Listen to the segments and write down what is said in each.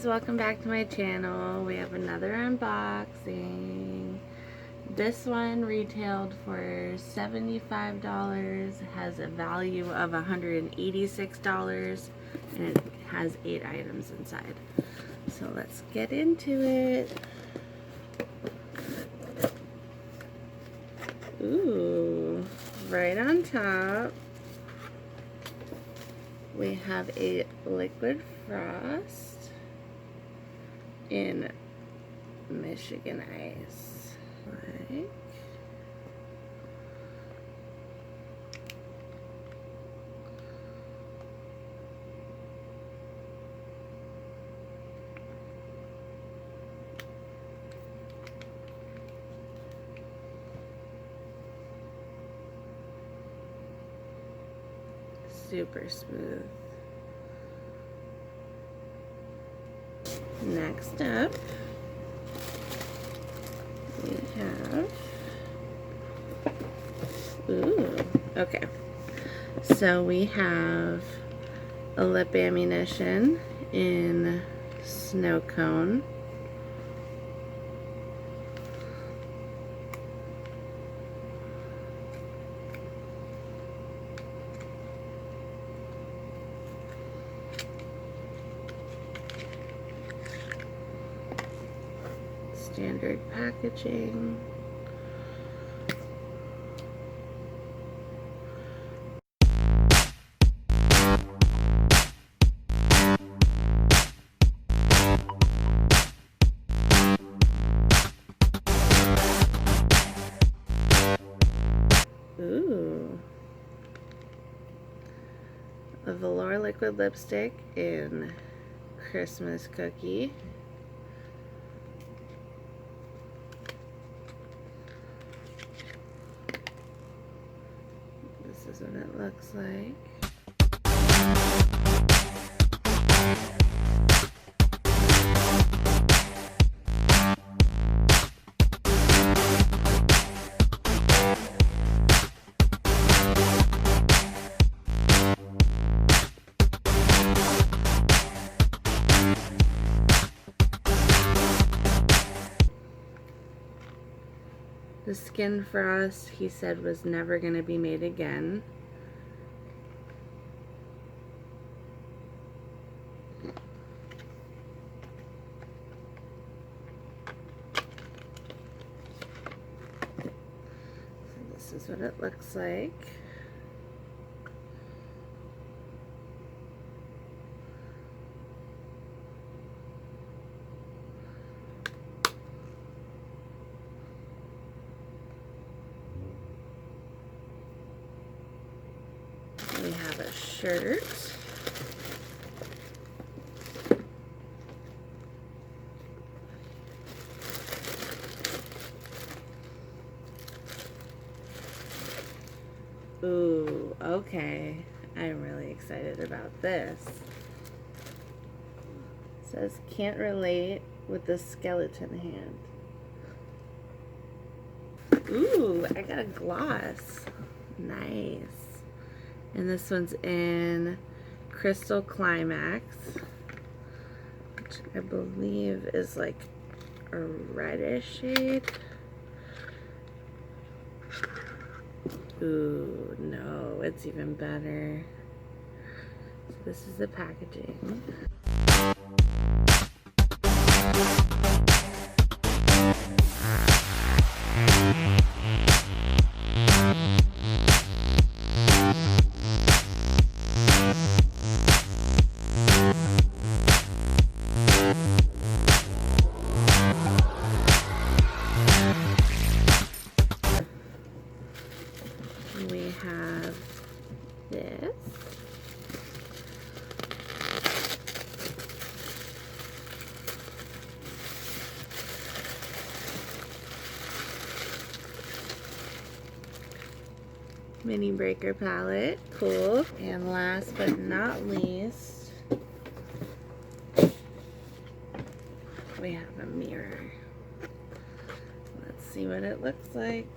welcome back to my channel. We have another unboxing. This one retailed for $75, has a value of $186, and it has 8 items inside. So let's get into it. Ooh, right on top we have a liquid frost in Michigan ice. Like, super smooth. Next up, we have, okay. So we have a lip ammunition in snow cone. Standard packaging. Ooh. A velour liquid lipstick in Christmas cookie. This is what it looks like. The Skin Frost, he said, was never going to be made again. So this is what it looks like. We have a shirt. Ooh, okay. I'm really excited about this. It says, can't relate with the skeleton hand. Ooh, I got a gloss. Nice. And this one's in Crystal Climax, which I believe is like a reddish shade. Ooh, no, it's even better. So this is the packaging. We have this. Mini Breaker palette, cool. And last but not least, we have a mirror. Let's see what it looks like.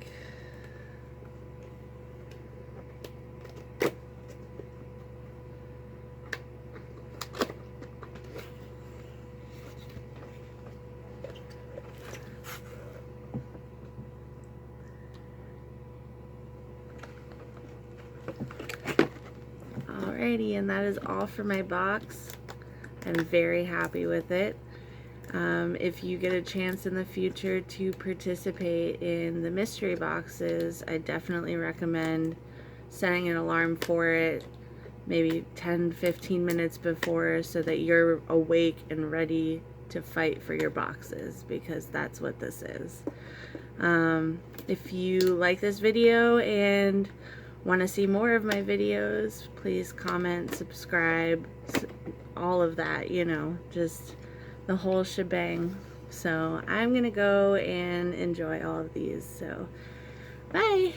Alrighty, and that is all for my box. I'm very happy with it. If you get a chance in the future to participate in the mystery boxes, I definitely recommend setting an alarm for it maybe 10-15 minutes before, so that you're awake and ready to fight for your boxes, because that's what this is. If you like this video and want to see more of my videos, please comment, subscribe, all of that, you know, just the whole shebang. So I'm gonna go and enjoy all of these. So bye.